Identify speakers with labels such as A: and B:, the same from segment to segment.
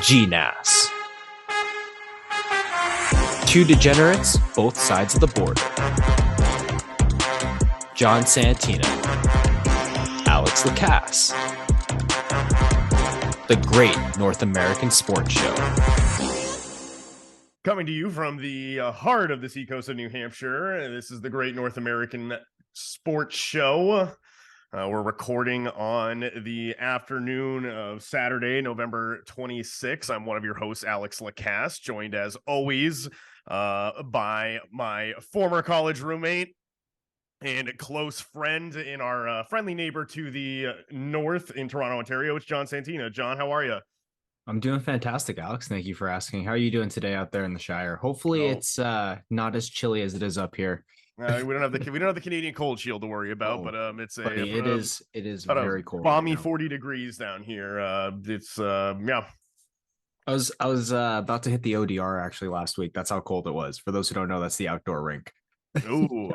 A: GNASS. Two degenerates, both sides of the border. John Santino, Alex Lacasse. The Great North American Sports Show.
B: Coming to you from the heart of the seacoast of New Hampshire, this is the Great North American Sports Show. We're recording on the afternoon of Saturday, November 26th. I'm one of your hosts, Alex Lacasse, joined as always by my former college roommate and close friend in our friendly neighbor to the north in Toronto, Ontario. It's John Santino. John, how are you?
A: I'm doing fantastic, Alex. Thank you for asking. How are you doing today out there in the Shire? Hopefully it's not as chilly as it is up here.
B: We don't have the Canadian cold shield to worry about, but it's
A: buddy, it is very cold.
B: Balmy right 40 degrees down here. It's yeah.
A: I was about to hit the ODR actually last week. That's how cold it was. For those who don't know, that's the outdoor rink.
B: Ooh.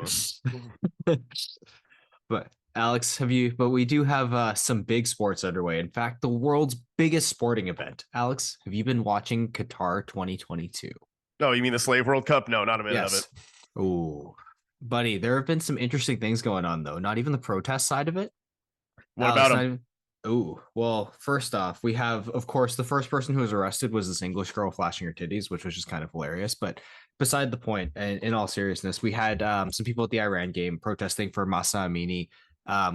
A: But Alex, we do have some big sports underway. In fact, the world's biggest sporting event. Alex, have you been watching Qatar 2022?
B: Oh, you mean the Slave World Cup? No, not a minute of it.
A: Ooh, buddy, there have been some interesting things going on, though. Not even the protest side of it.
B: What about them?
A: Oh, well, first off, we have, of course, the first person who was arrested was this English girl flashing her titties, which was just kind of hilarious. But beside the point, and in all seriousness, we had some people at the Iran game protesting for Masa Amini.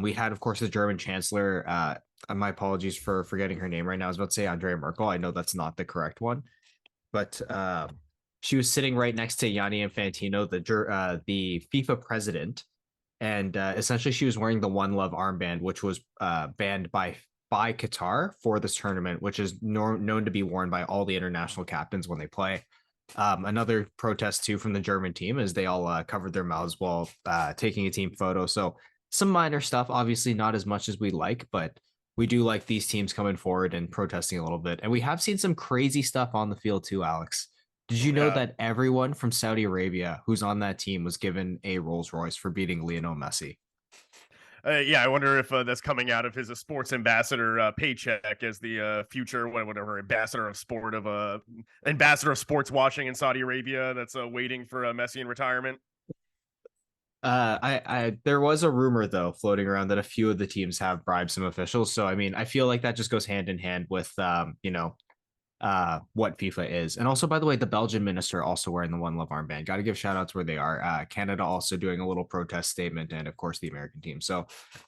A: We had, of course, the German chancellor. My apologies for forgetting her name right now. I was about to say Andrea Merkel. I know that's not the correct one, but she was sitting right next to Gianni Infantino, the FIFA president, and essentially she was wearing the One Love armband, which was banned by Qatar for this tournament, which is known to be worn by all the international captains when they play. Another protest too from the German team is they all covered their mouths while taking a team photo. So some minor stuff, obviously not as much as we like, but we do like these teams coming forward and protesting a little bit. And we have seen some crazy stuff on the field too, Alex. Did you know that everyone from Saudi Arabia who's on that team was given a Rolls Royce for beating Lionel Messi?
B: Yeah, I wonder if that's coming out of his sports ambassador paycheck as the future whatever ambassador of sports washing in Saudi Arabia that's waiting for Messi in retirement.
A: There was a rumor though floating around that a few of the teams have bribed some officials. So I mean, I feel like that just goes hand in hand with what FIFA is. And also, by the way, the Belgian minister also wearing the One Love armband. Got to give shout outs where they are. Canada also doing a little protest statement, and of course the American team. So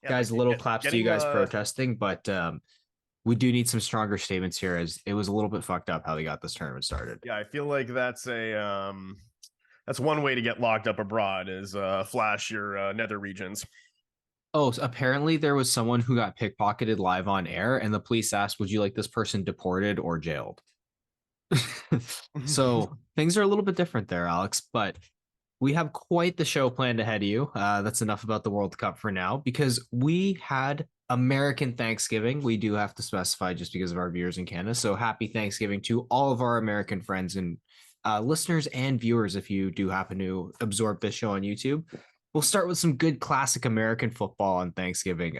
A: guys, a little claps to you guys protesting, but we do need some stronger statements here, as it was a little bit fucked up how they got this tournament started.
B: Yeah, I feel like that's one way to get locked up abroad is flash your nether regions.
A: Oh, so apparently there was someone who got pickpocketed live on air, and the police asked, would you like this person deported or jailed? So things are a little bit different there, Alex, but we have quite the show planned ahead of you. That's enough about the World Cup for now, because we had American Thanksgiving. We do have to specify just because of our viewers in Canada. So happy Thanksgiving to all of our American friends and listeners and viewers if you do happen to absorb this show on YouTube. We'll start with some good classic American football on Thanksgiving.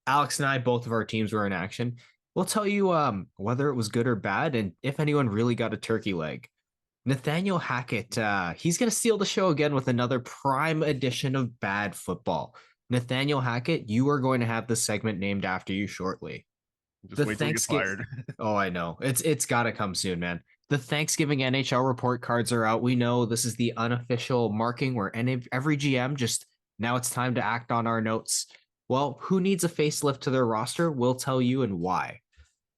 A: Alex and I, both of our teams were in action. We'll tell you whether it was good or bad and if anyone really got a turkey leg. Nathaniel Hackett, he's going to steal the show again with another prime edition of bad football. Nathaniel Hackett, you are going to have this segment named after you shortly.
B: Just wait till he gets fired.
A: Oh, I know. It's got to come soon, man. The Thanksgiving NHL report cards are out. We know this is the unofficial marking where every GM just now it's time to act on our notes. Well, who needs a facelift to their roster? We'll tell you and why.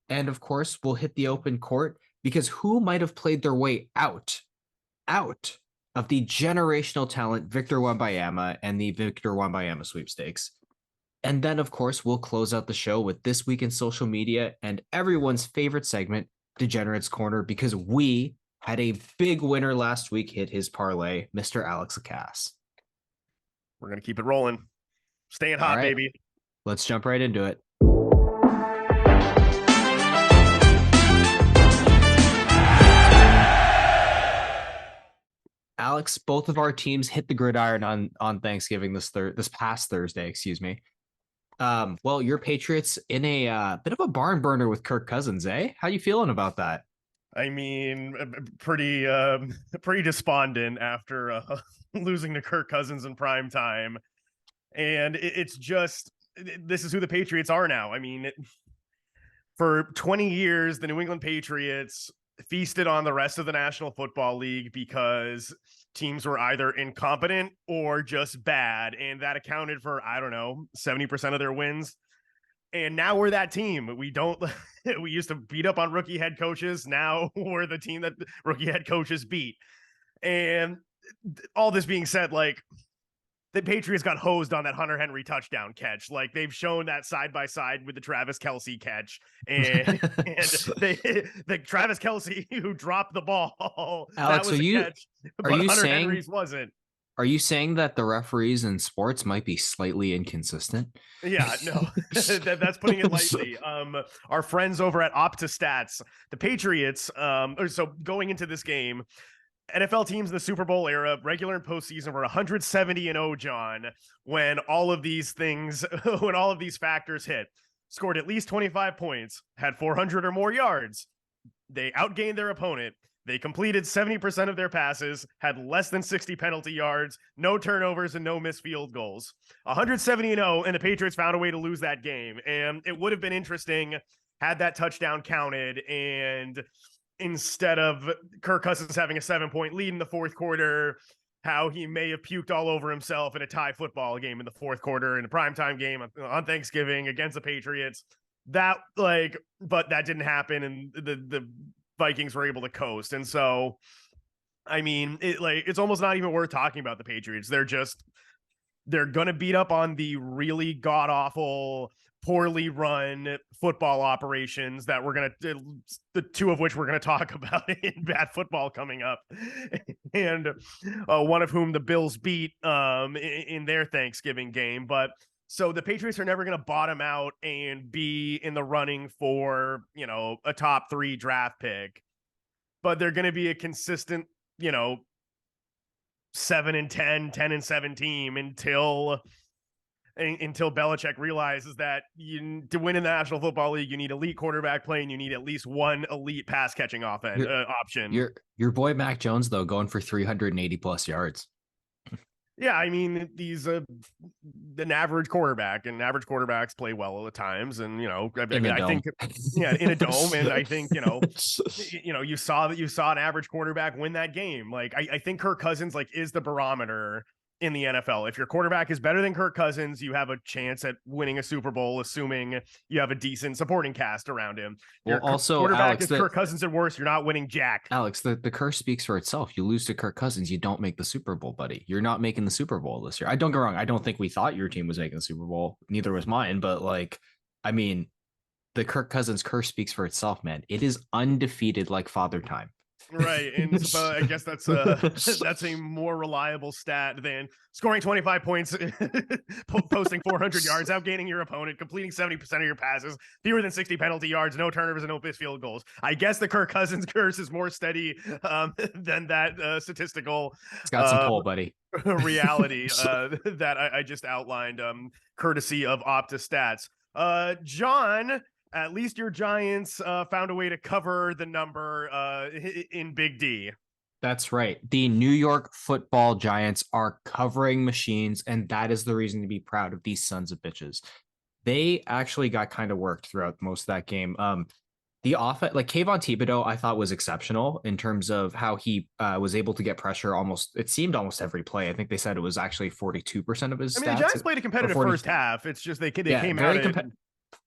A: And of course, we'll hit the open court because who might have played their way out of the generational talent Victor Wembanyama and the Victor Wembanyama sweepstakes. And then, of course, we'll close out the show with This Week in Social Media and everyone's favorite segment, Degenerate's Corner, because we had a big winner last week hit his parlay, Mr. Alex Lacasse.
B: We're going to keep it rolling. Staying hot, right, baby.
A: Let's jump right into it. Alex, both of our teams hit the gridiron on Thanksgiving this past Thursday, excuse me. Well, your Patriots in a bit of a barn burner with Kirk Cousins, eh? How you feeling about that?
B: I mean, pretty despondent after losing to Kirk Cousins in prime time, and it's just this is who the Patriots are now. I mean, for 20 years, the New England Patriots feasted on the rest of the National Football League because teams were either incompetent or just bad, and that accounted for, I don't know, 70% of their wins. And now we're that team. We used to beat up on rookie head coaches. Now we're the team that rookie head coaches beat. And all this being said, like, the Patriots got hosed on that Hunter Henry touchdown catch. Like, they've shown that side by side with the Travis Kelce catch, and the Travis Kelce who dropped the ball, that
A: Alex,
B: was a catch,
A: are
B: but
A: you
B: Hunter
A: saying
B: Henry's wasn't.
A: are you saying that the referees in sports might be slightly inconsistent?
B: Yeah, no, that's putting it lightly. Our friends over at OptaStats, the Patriots, so going into this game, NFL teams in the Super Bowl era, regular and postseason, were 170-0, John, when all of these things, when all of these factors hit. Scored at least 25 points, had 400 or more yards. They outgained their opponent. They completed 70% of their passes, had less than 60 penalty yards, no turnovers, and no missed field goals. 170-0, and the Patriots found a way to lose that game. And it would have been interesting had that touchdown counted, and instead of Kirk Cousins having a 7-point lead in the fourth quarter, how he may have puked all over himself in a tie football game in the fourth quarter in a primetime game on Thanksgiving against the Patriots. But that didn't happen, and the Vikings were able to coast. And so, I mean, it's almost not even worth talking about the Patriots. They're going to beat up on the really god-awful, poorly run football operations that the two of which we're going to talk about in bad football coming up. And one of whom the Bills beat in their Thanksgiving game. But so the Patriots are never going to bottom out and be in the running for, a top 3 draft pick, but they're going to be a consistent, 7-10, 10-7 team until Belichick realizes that to win in the National Football League, you need elite quarterback play and you need at least one elite pass catching option.
A: Your boy Mac Jones, though, going for 380 plus yards.
B: Yeah, I mean, he's an average quarterback, and average quarterbacks play well at times. And I think, in a dome, and I think you saw an average quarterback win that game. Like, I think Kirk Cousins is the barometer in the NFL. If your quarterback is better than Kirk Cousins, you have a chance at winning a Super Bowl, assuming you have a decent supporting cast around him. Your quarterback Alex, is Kirk Cousins at worst, you're not winning jack.
A: Alex, the curse speaks for itself. You lose to Kirk Cousins, you don't make the Super Bowl, buddy. You're not making the Super Bowl this year. I don't get wrong. I don't think we thought your team was making the Super Bowl. Neither was mine. But the Kirk Cousins curse speaks for itself, man. It is undefeated like Father Time.
B: Right, and I guess that's a more reliable stat than scoring 25 points, posting 400 yards, outgaining your opponent, completing 70% of your passes, fewer than 60 penalty yards, no turnovers, and no missed field goals. I guess the Kirk Cousins curse is more steady than that statistical.
A: It's got some pull, buddy.
B: Reality that I just outlined, courtesy of OptaStats. John. At least your Giants found a way to cover the number in Big D.
A: That's right. The New York Football Giants are covering machines, and that is the reason to be proud of these sons of bitches. They actually got kind of worked throughout most of that game. The offense, Kayvon Thibodeau, I thought was exceptional in terms of how he was able to get pressure it seemed almost every play. I think they said it was actually 42% of his stats.
B: The Giants played a competitive first half. It's just they came out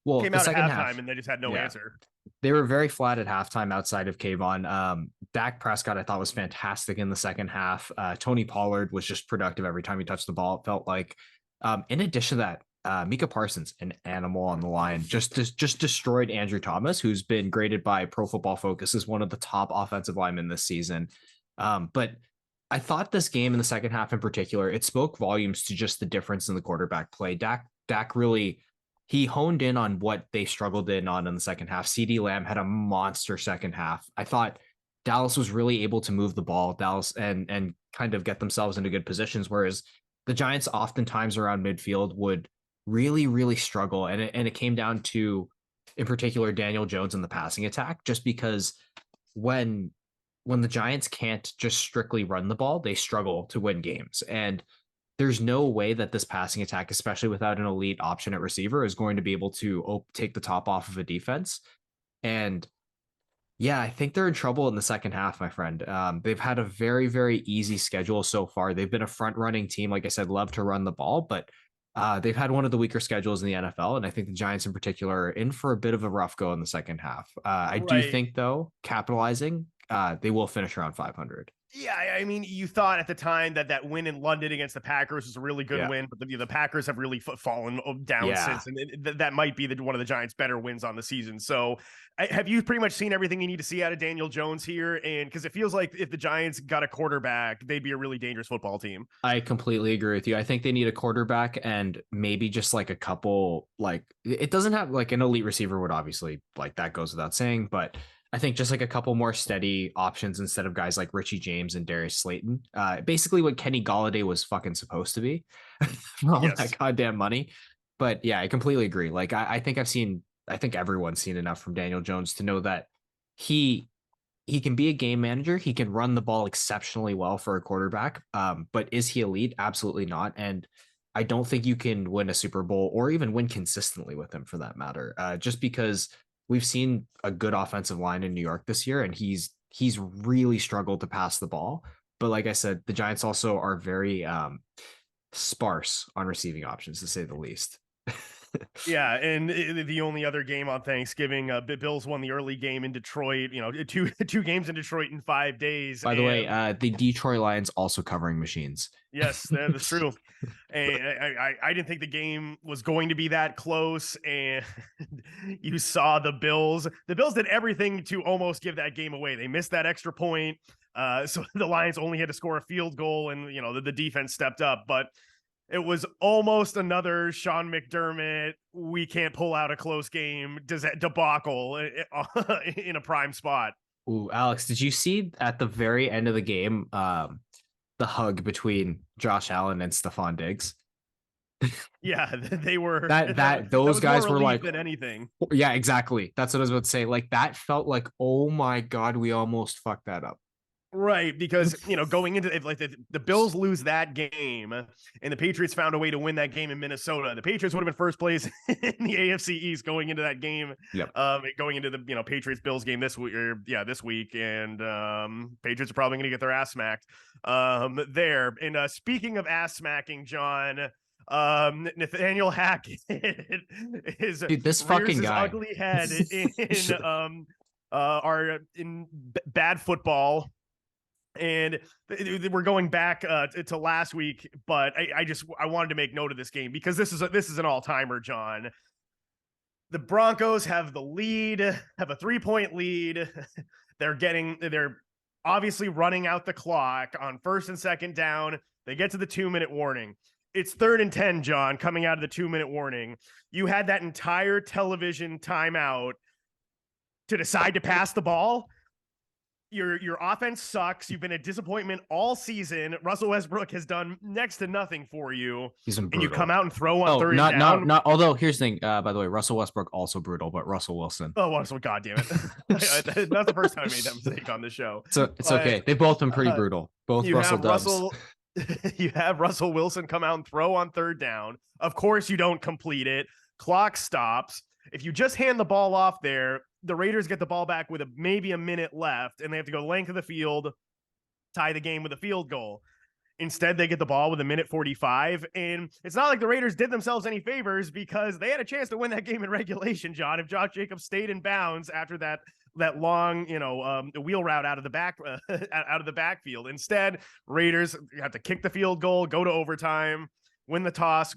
B: came out at halftime and they just had no answer.
A: They were very flat at halftime outside of Kayvon. Dak Prescott, I thought, was fantastic in the second half. Tony Pollard was just productive every time he touched the ball. It felt like, in addition to that, Micah Parsons, an animal on the line, just destroyed Andrew Thomas, who's been graded by Pro Football Focus as one of the top offensive linemen this season. But I thought this game in the second half in particular, it spoke volumes to just the difference in the quarterback play. Dak really... he honed in on what they struggled in the second half. CeeDee Lamb had a monster second half. I thought Dallas was really able to move the ball, and kind of get themselves into good positions, whereas the Giants oftentimes around midfield would really, really struggle. And it came down to, in particular, Daniel Jones in the passing attack, just because when the Giants can't just strictly run the ball, they struggle to win games. And there's no way that this passing attack, especially without an elite option at receiver, is going to be able to take the top off of a defense. And yeah, I think they're in trouble in the second half, my friend. They've had a very, very easy schedule so far. They've been a front running team, like I said, love to run the ball, but they've had one of the weaker schedules in the NFL. And I think the Giants in particular are in for a bit of a rough go in the second half. I do
B: Right.
A: think, though, capitalizing, they will finish around 500.
B: Yeah, I mean, you thought at the time that win in London against the Packers was a really good
A: Yeah.
B: win, but the Packers have really fallen down
A: Yeah.
B: since, and that might be one of the Giants' better wins on the season. So, have you pretty much seen everything you need to see out of Daniel Jones here? And because it feels like if the Giants got a quarterback, they'd be a really dangerous football team.
A: I completely agree with you. I think they need a quarterback and maybe just like a couple, like it doesn't have like an elite receiver would obviously like that goes without saying, but I think just like a couple more steady options instead of guys like Richie James and Darius Slayton. Basically what Kenny Galladay was fucking supposed to be for all
B: Yes.
A: that goddamn money. But yeah, I completely agree. Like I think I think everyone's seen enough from Daniel Jones to know that he he can be a game manager. He can run the ball exceptionally well for a quarterback. But is he elite? Absolutely not. And I don't think you can win a Super Bowl or even win consistently with him for that matter. Just because we've seen a good offensive line in New York this year, and he's really struggled to pass the ball. But like I said, the Giants also are very sparse on receiving options, to say the least.
B: Yeah, and the only other game on Thanksgiving, Bills won the early game in Detroit. You know, two games in Detroit in 5 days.
A: By the way, the Detroit Lions also covering machines.
B: Yes, that's true. And I didn't think the game was going to be that close. And you saw the Bills. The Bills did everything to almost give that game away. They missed that extra point. So the Lions only had to score a field goal, and the defense stepped up. But it was almost another Sean McDermott, we can't pull out a close game debacle in a prime spot.
A: Ooh, Alex, did you see at the very end of the game the hug between Josh Allen and Stephon Diggs?
B: Yeah, they were
A: those guys
B: more
A: were like
B: than anything.
A: Yeah, exactly. That's what I was about to say. Like that felt like, oh my God, we almost fucked that up.
B: Right, because going into if like the Bills lose that game and the Patriots found a way to win that game in Minnesota, the Patriots would have been first place in the AFC East going into that game.
A: Yep.
B: Going into the Patriots Bills game this week, this week, and Patriots are probably going to get their ass smacked there. And speaking of ass smacking, John, Nathaniel Hackett is
A: this fucking guy
B: ugly head in bad football. And we're going back to last week, but I wanted to make note of this game because this is an all-timer, John. The Broncos have the lead, have a 3-point lead. They're obviously running out the clock on first and second down. They get to the 2-minute warning. It's 3rd and 10, John, coming out of the 2-minute warning. You had that entire television timeout to decide to pass the ball. Your offense sucks. You've been a disappointment all season. Russell Westbrook has done next to nothing for you.
A: He's been brutal.
B: And you come out and throw on third down.
A: Not. Although here's the thing. By the way, Russell Westbrook also brutal, but Russell Wilson.
B: Oh, Russell! God damn it! That's the first time I made that mistake on the show.
A: So it's okay. They've both been pretty brutal. Both Russell Dubs.
B: You have Russell Wilson come out and throw on third down. Of course, you don't complete it. Clock stops. If you just hand the ball off there, the Raiders get the ball back with maybe a minute left, and they have to go length of the field, tie the game with a field goal. Instead, they get the ball with 1:45, and it's not like the Raiders did themselves any favors because they had a chance to win that game in regulation, John, if Josh Jacobs stayed in bounds after that long, wheel route out of the backfield. Instead, Raiders have to kick the field goal, go to overtime, win the toss,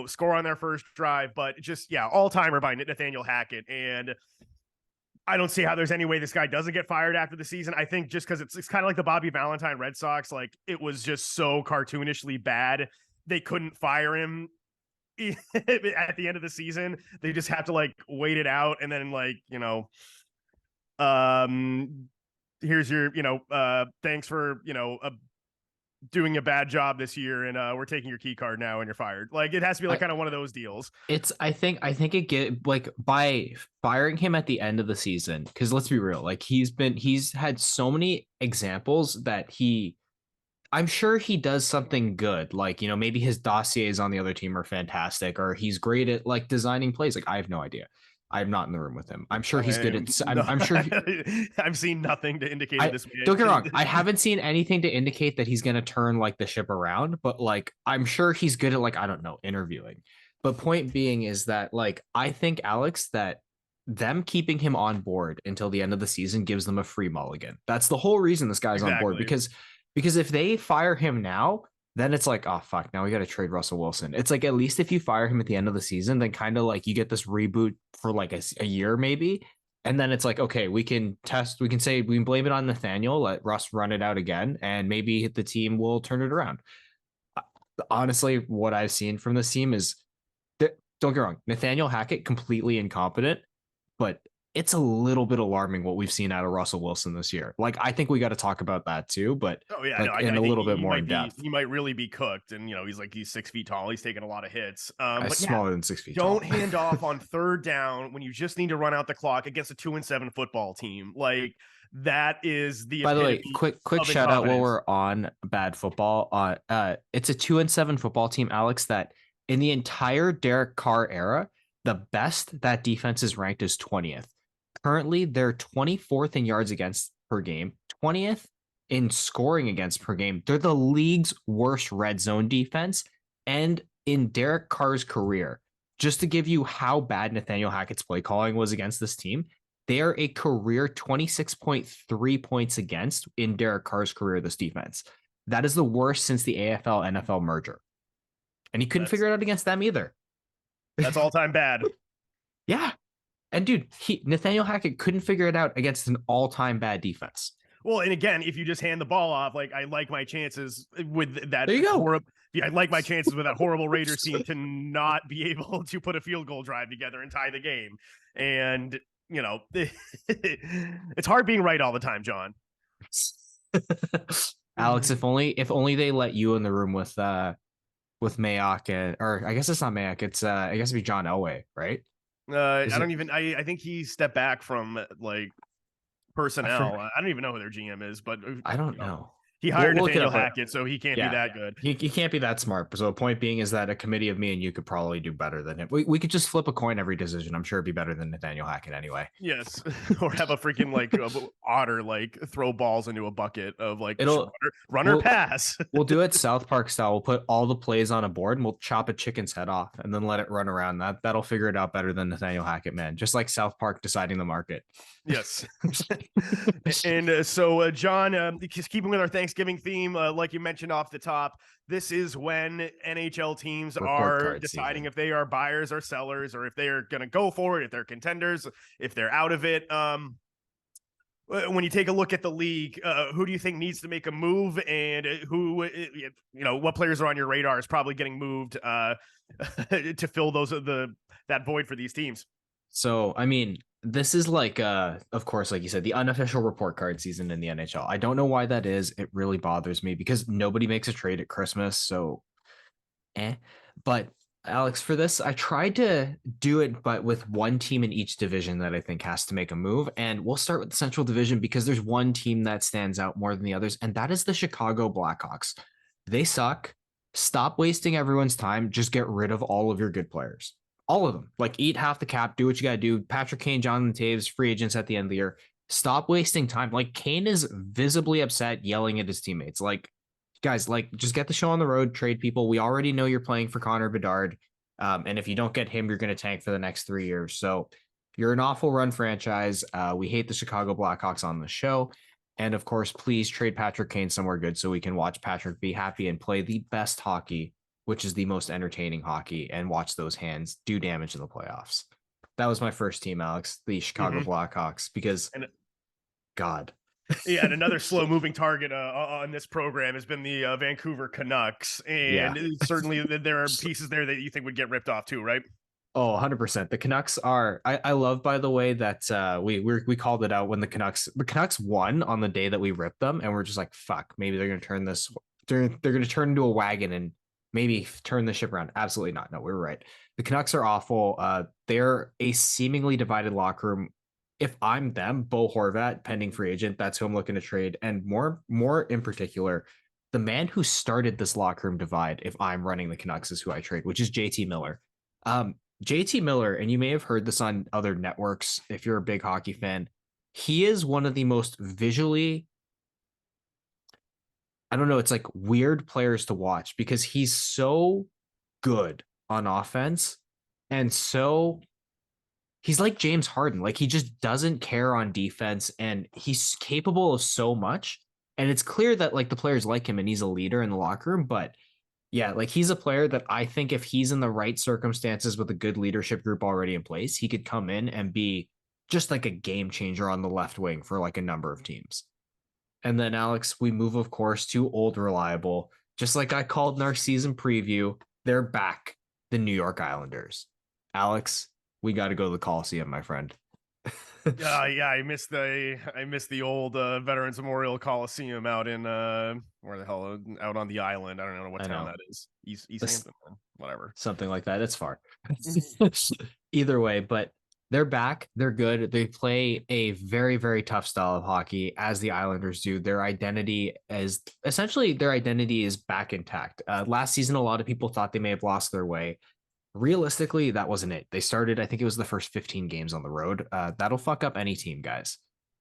B: score on their first drive. But just, all-timer by Nathaniel Hackett. And I don't see how there's any way this guy doesn't get fired after the season. I think just because it's kind of like the Bobby Valentine Red Sox. Like, it was just so cartoonishly bad. They couldn't fire him at the end of the season. They just have to wait it out. And then here's your, thanks for, doing a bad job this year, and we're taking your key card now, and you're fired. Like it has to be like
A: I,
B: kind of one of those deals.
A: it's I think it get like by firing him at the end of the season, because let's be real, like he's had so many examples that I'm sure he does something good. Like, maybe his dossiers on the other team are fantastic, or he's great at like designing plays. Like, I have no idea. I'm not in the room with him. I'm sure he's good at.
B: No,
A: I'm sure.
B: I've seen nothing to indicate it
A: I
B: this way.
A: don't get me wrong. I haven't seen anything to indicate that he's going to turn like the ship around, but like I'm sure he's good at like I don't know interviewing. But point being is that like I think Alex that them keeping him on board until the end of the season gives them a free mulligan. That's the whole reason this guy's on board,
B: Exactly.
A: because if they fire him now, then it's like, oh fuck, now we got to trade Russell Wilson. It's like at least if you fire him at the end of the season, then kind of like you get this reboot for like a year maybe, and then it's like, okay, we can say we can blame it on Nathaniel, let Russ run it out again, and maybe the team will turn it around. Honestly, what I've seen from this team is that, don't get me wrong, Nathaniel Hackett completely incompetent, but it's a little bit alarming what we've seen out of Russell Wilson this year. Like, I think we got to talk about that too, but
B: Oh yeah, no,
A: like in
B: I
A: a
B: think
A: little bit
B: he
A: more
B: might
A: in
B: be,
A: depth.
B: he might really be cooked, and he's 6 feet tall. He's taking a lot of hits. But yeah,
A: Smaller than 6 feet
B: don't
A: tall.
B: hand off on third down when you just need to run out the clock against a 2-7 football team. Like that is the
A: By the way,
B: epitome
A: quick
B: of
A: shout out while
B: incompetence.
A: we're on bad football. It's a 2-7 football team, Alex, that in the entire Derek Carr era, the best that defense is ranked is 20th. Currently, they're 24th in yards against per game, 20th in scoring against per game. They're the league's worst red zone defense. And in Derek Carr's career, just to give you how bad Nathaniel Hackett's play calling was against this team, they are a career 26.3 points against in Derek Carr's career, this defense. That is the worst since the AFL NFL merger. And he couldn't
B: That's
A: figure it out against them either.
B: that's all time bad.
A: Yeah. And dude, Nathaniel Hackett couldn't figure it out against an all-time bad defense.
B: Well, and again, if you just hand the ball off, like I like my chances with that
A: There you go.
B: horrible. Yeah, I like my chances with that horrible Raiders team to not be able to put a field goal drive together and tie the game. And it's hard being right all the time, John.
A: Alex, if only they let you in the room with Mayock, or I guess it's not Mayock, it's I guess it'd be John Elway, right?
B: I don't even. I think he stepped back from like personnel. I don't even know who their GM is, but
A: I don't know.
B: he hired
A: We'll look it
B: Nathaniel
A: up,
B: Hackett, so he can't be that good.
A: He can't be that smart. So the point being is that a committee of me and you could probably do better than him. We could just flip a coin every decision. I'm sure it'd be better than Nathaniel Hackett anyway.
B: Yes, or have a freaking like otter like throw balls into a bucket of like runner pass.
A: We'll do it South Park style. We'll put all the plays on a board and we'll chop a chicken's head off and then let it run around. That'll figure it out better than Nathaniel Hackett, man. Just like South Park deciding the market.
B: Yes. And so, John, just keeping with our Thanksgiving theme, like you mentioned off the top, this is when NHL teams are deciding if they are buyers or sellers, or if they are going to go for it, if they're contenders, if they're out of it. When you take a look at the league, who do you think needs to make a move, and who, what players are on your radar is probably getting moved to fill that void for these teams?
A: So, I mean, this is like, of course, like you said, the unofficial report card season in the NHL. I don't know why that is. It really bothers me because nobody makes a trade at Christmas. So, But Alex, for this, I tried to do it, but with one team in each division that I think has to make a move. And we'll start with the Central Division because there's one team that stands out more than the others, and that is the Chicago Blackhawks. They suck. Stop wasting everyone's time. Just get rid of all of your good players. All of them. Like, eat half the cap. Do what you got to do. Patrick Kane, Jonathan Taves, free agents at the end of the year. Stop wasting time. Like, Kane is visibly upset, yelling at his teammates. Like, guys, like, just get the show on the road, trade people. We already know you're playing for Connor Bedard. And if you don't get him, you're going to tank for the next 3 years. So you're an awful run franchise. We hate the Chicago Blackhawks on the show. And of course, please trade Patrick Kane somewhere good so we can watch Patrick be happy and play the best hockey, which is the most entertaining hockey, and watch those hands do damage in the playoffs. That was my first team, Alex, the Chicago Blackhawks, because God.
B: Yeah, and another slow-moving target on this program has been the Vancouver Canucks, and certainly there are pieces there that you think would get ripped off too, right?
A: Oh, 100%. The Canucks are. I love, by the way, that we called it out when the Canucks won on the day that we ripped them, and we're just like, fuck, maybe they're gonna they're going to turn into a wagon and maybe turn the ship around. Absolutely not. No, we were right. The Canucks are awful. They're a seemingly divided locker room. If I'm them, Bo Horvat, pending free agent, that's who I'm looking to trade. And more in particular, the man who started this locker room divide, if I'm running the Canucks, is who I trade, which is JT Miller. JT Miller, and you may have heard this on other networks if you're a big hockey fan, he is one of the most visually, I don't know, it's like weird players to watch because he's so good on offense and so he's like James Harden. Like he just doesn't care on defense and he's capable of so much. And it's clear that like the players like him and he's a leader in the locker room, but yeah, like he's a player that I think if he's in the right circumstances with a good leadership group already in place, he could come in and be just like a game changer on the left wing for like a number of teams. And then Alex, we move, of course, to old reliable. Just like I called in our season preview, they're back, the New York Islanders. Alex, we got to go to the Coliseum, my friend.
B: Yeah, I missed the old Veterans Memorial Coliseum out in where the hell out on the island. I don't know what town that is. East Hampton, whatever.
A: Something like that. It's far. Either way, but they're back. They're good. They play a very, very tough style of hockey, as the Islanders do. Their identity is back intact. Last season, a lot of people thought they may have lost their way. Realistically, that wasn't it. They started, I think it was the first 15 games on the road. That'll fuck up any team, guys.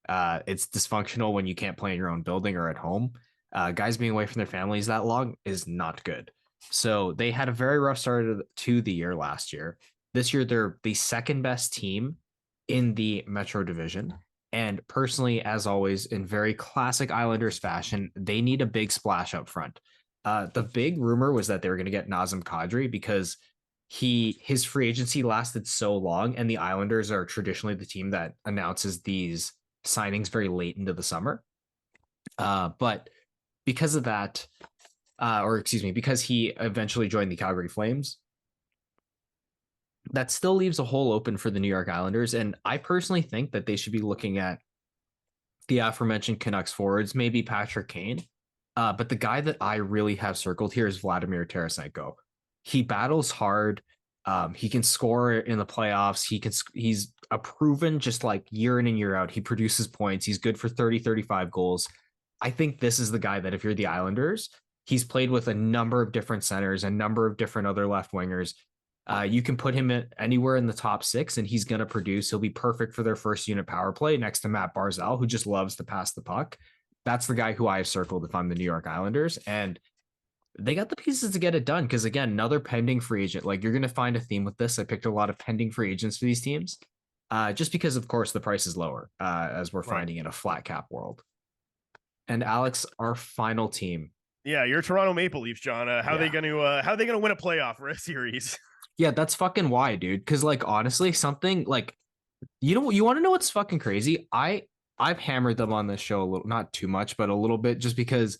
A: It's dysfunctional when you can't play in your own building or at home. Guys being away from their families that long is not good. So they had a very rough start to the year last year. This year, they're the second best team in the Metro Division. And personally, as always, in very classic Islanders fashion, they need a big splash up front. The big rumor was that they were going to get Nazem Kadri because his free agency lasted so long, and the Islanders are traditionally the team that announces these signings very late into the summer. But because of that, because he eventually joined the Calgary Flames, that still leaves a hole open for the New York Islanders. And I personally think that they should be looking at the aforementioned Canucks forwards, maybe Patrick Kane. But the guy that I really have circled here is Vladimir Tarasenko. He battles hard. He can score in the playoffs. He's a proven, just like year in and year out, he produces points. He's good for 30, 35 goals. I think this is the guy that if you're the Islanders, he's played with a number of different centers, a number of different other left wingers. You can put him anywhere in the top six and he's going to produce. He'll be perfect for their first unit power play next to Matt Barzal, who just loves to pass the puck. That's the guy who I have circled if I'm the New York Islanders. And they got the pieces to get it done. Because again, another pending free agent. Like you're going to find a theme with this. I picked a lot of pending free agents for these teams, just because of course the price is lower, as we're finding in a flat cap world. And Alex, our final team.
B: Yeah, your Toronto Maple Leafs, John. How are they going to win a playoff series?
A: Yeah, that's fucking why, dude. Because like honestly, something like you want to know what's fucking crazy? I've hammered them on this show a little, not too much, but a little bit, just because,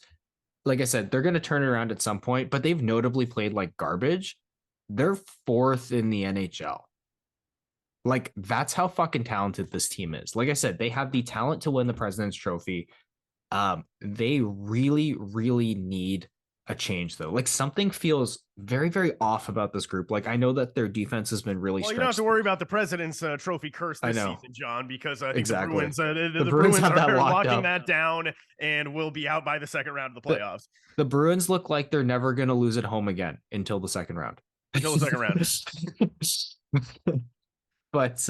A: like I said, they're going to turn it around at some point, but they've notably played like garbage. They're fourth in the NHL. Like, that's how fucking talented this team is. Like I said, they have the talent to win the President's Trophy. They really, really need a change, though. Like, something feels very, very off about this group. Like, I know that their defense has been really
B: you don't have to worry about the President's Trophy curse this season, John, because I think the Bruins, the Bruins are locking that down and will be out by the second round of the playoffs.
A: The Bruins look like they're never going to lose at home again until the second round.
B: Until the second round.
A: But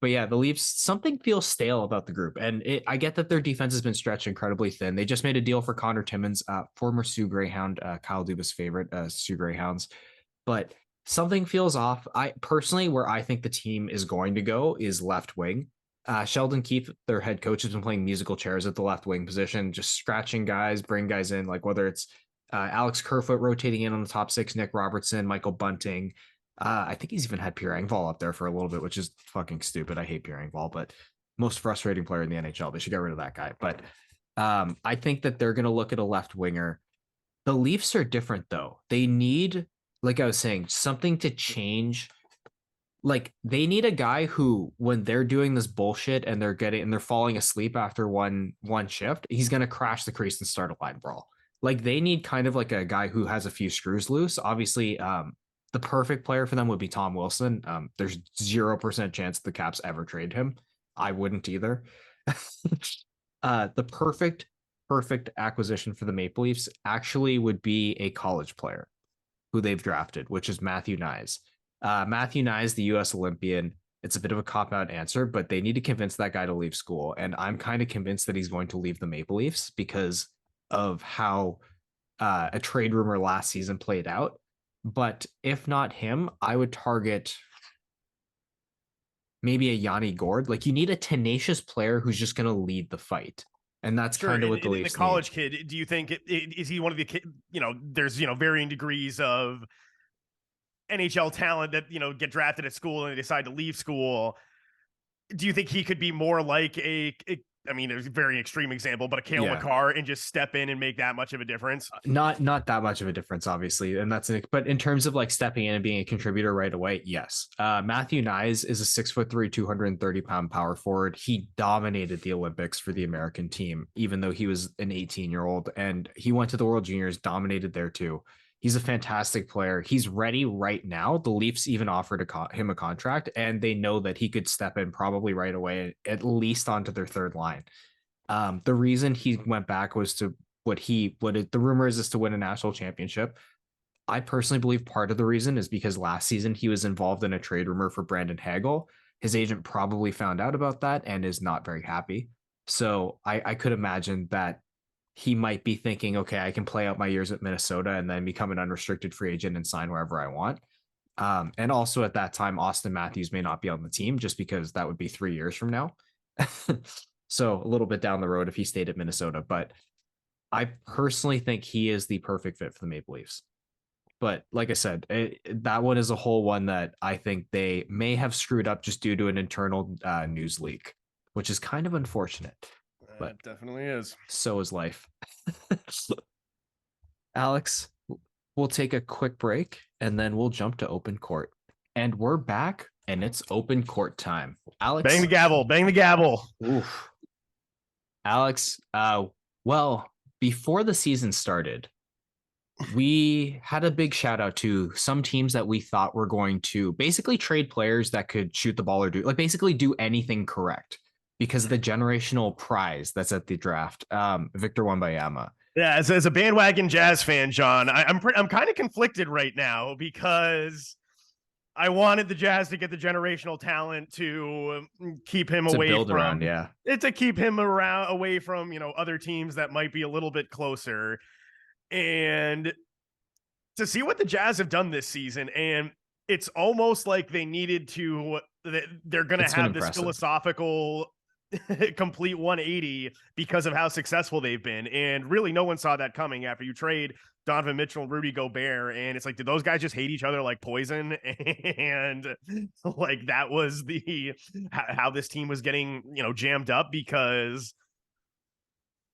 A: yeah, the Leafs, something feels stale about the group. And I get that their defense has been stretched incredibly thin. They just made a deal for Connor Timmins, former Sioux Greyhound, Kyle Dubas' favorite, Sioux Greyhounds. But something feels off. I personally, where I think the team is going to go is left wing. Sheldon Keefe, their head coach, has been playing musical chairs at the left wing position, just scratching guys, bring guys in, like whether it's Alex Kerfoot rotating in on the top six, Nick Robertson, Michael Bunting. I think he's even had Pierre Engvall up there for a little bit, which is fucking stupid. I hate Pierre Engvall, but most frustrating player in the NHL. They should get rid of that guy. But I think that they're going to look at a left winger. The Leafs are different, though. They need, like I was saying, something to change. Like, they need a guy who, when they're doing this bullshit and they're falling asleep after one shift, he's going to crash the crease and start a line brawl. Like they need kind of like a guy who has a few screws loose. Obviously, the perfect player for them would be Tom Wilson. There's 0% chance the Caps ever trade him. I wouldn't either. The perfect acquisition for the Maple Leafs actually would be a college player who they've drafted, which is Matthew Nyes. Matthew Nyes, the U.S. Olympian. It's a bit of a cop out answer, but they need to convince that guy to leave school. And I'm kind of convinced that he's going to leave the Maple Leafs because of how a trade rumor last season played out. But if not him, I would target maybe a Yanni Gord. Like you need a tenacious player who's just going to lead the fight. And that's
B: Sure.
A: kind of what the
B: In the
A: Leafs need.
B: college kid, do you think is he one of the there's varying degrees of NHL talent that get drafted at school and they decide to leave school. Do you think he could be more like I mean, it's a very extreme example, but a Cale Makar and just step in and make that much of a difference?
A: Not that much of a difference, obviously, and but in terms of like stepping in and being a contributor right away, yes. Matthew Nyes is a 6'3", 230-pound power forward. He dominated the Olympics for the American team, even though he was an 18-year-old, and he went to the World Juniors, dominated there too. He's a fantastic player. He's ready right now. The Leafs even offered him a contract, and they know that he could step in probably right away, at least onto their third line. The reason he went back was to the rumor is to win a national championship. I personally believe part of the reason is because last season he was involved in a trade rumor for Brandon Hagel. His agent probably found out about that and is not very happy. So I could imagine that he might be thinking, okay, I can play out my years at Minnesota and then become an unrestricted free agent and sign wherever I want. And also at that time, Austin Matthews may not be on the team just because that would be 3 years from now. So a little bit down the road if he stayed at Minnesota. But I personally think he is the perfect fit for the Maple Leafs. But like I said, that one is a whole one that I think they may have screwed up just due to an internal news leak, which is kind of unfortunate. But
B: it definitely is.
A: So is life. Alex, we'll take a quick break and then we'll jump to open court. And we're back and it's open court time. Alex,
B: bang the gavel, bang the gavel.
A: Oof. Alex, well, before the season started, we had a big shout out to some teams that we thought were going to basically trade players that could shoot the ball or basically do anything correct because of the generational prize that's at the draft. Victor Wembanyama.
B: Yeah, as a bandwagon Jazz fan, John, I'm kind of conflicted right now because I wanted the Jazz to get the generational talent to keep him away from
A: around,
B: to keep him away from other teams that might be a little bit closer, and to see what the Jazz have done this season. And it's almost like they needed to. They're going to have this philosophical complete 180 because of how successful they've been, and really no one saw that coming after you trade Donovan Mitchell and Rudy Gobert, and it's like, did those guys just hate each other like poison? And like that was the how this team was getting jammed up, because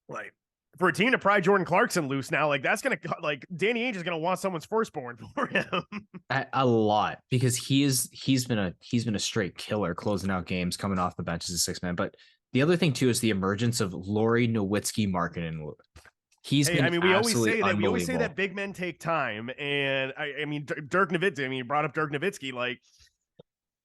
B: like for a team to pry Jordan Clarkson loose now, like that's gonna, like Danny Ainge is gonna want someone's firstborn for him
A: a lot, because he's been a straight killer closing out games, coming off the bench as a six man. But the other thing too is the emergence of Lauri Nowitzki Markkanen.
B: We always say that big men take time, and I mean Dirk Nowitzki. I mean, you brought up Dirk Nowitzki, like.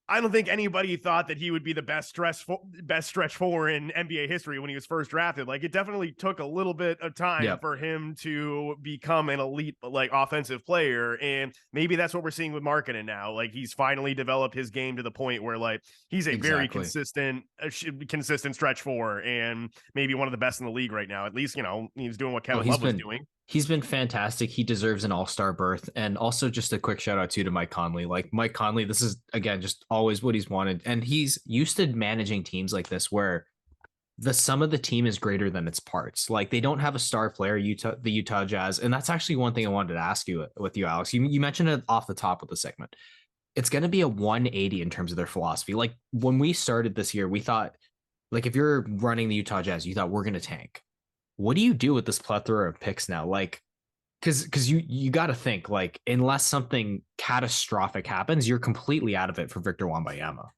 B: I don't think anybody thought that he would be the best stretch four in NBA history when he was first drafted. Like, it definitely took a little bit of time for him to become an elite, like, offensive player. And maybe that's what we're seeing with Markkanen now. Like, he's finally developed his game to the point where, like, he's a very consistent stretch four, and maybe one of the best in the league right now. At least, he's doing what Kevin Love was doing.
A: He's been fantastic. He deserves an all-star berth. And also just a quick shout out to Mike Conley. Like Mike Conley, this is, again, just always what he's wanted. And he's used to managing teams like this where the sum of the team is greater than its parts. Like they don't have a star player, the Utah Jazz. And that's actually one thing I wanted to ask you with you, Alex. You mentioned it off the top of the segment. It's going to be a 180 in terms of their philosophy. Like when we started this year, we thought, like, if you're running the Utah Jazz, you thought we're going to tank. What do you do with this plethora of picks now? Like, because you got to think, like, unless something catastrophic happens, you're completely out of it for Victor Wembanyama.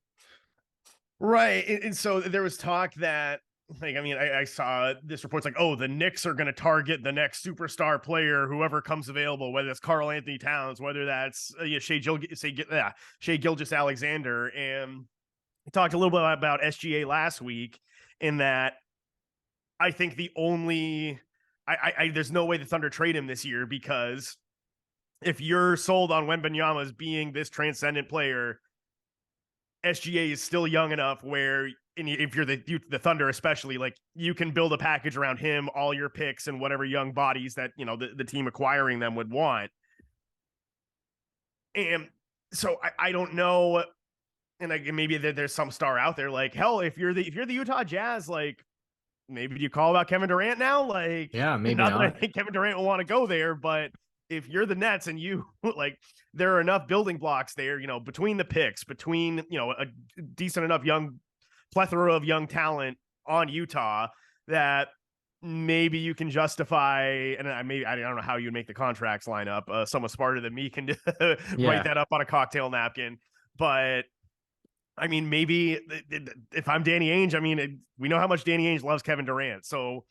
B: Right. And so there was talk that like, I mean, I saw this report's like, oh, the Knicks are going to target the next superstar player, whoever comes available, whether it's Karl Anthony Towns, whether that's Shea Gilgeous Alexander. And we talked a little bit about SGA last week, in that I think there's no way the Thunder trade him this year, because if you're sold on Wembanyama as being this transcendent player, SGA is still young enough where, and if you're the Thunder especially, like, you can build a package around him, all your picks and whatever young bodies that, you know, the team acquiring them would want. And so I don't know, and maybe there's some star out there, like, hell, if you're the Utah Jazz, like, maybe you call about Kevin Durant now, like,
A: Yeah, maybe
B: not
A: not.
B: that I think Kevin Durant will want to go there, but if you're the Nets and you like, there are enough building blocks there, you know, between the picks, between, you know, a decent enough plethora of young talent on Utah, that maybe you can justify, and I don't know how you'd make the contracts line up. Someone smarter than me can write that up on a cocktail napkin. But I mean, maybe if I'm Danny Ainge, I mean, we know how much Danny Ainge loves Kevin Durant, so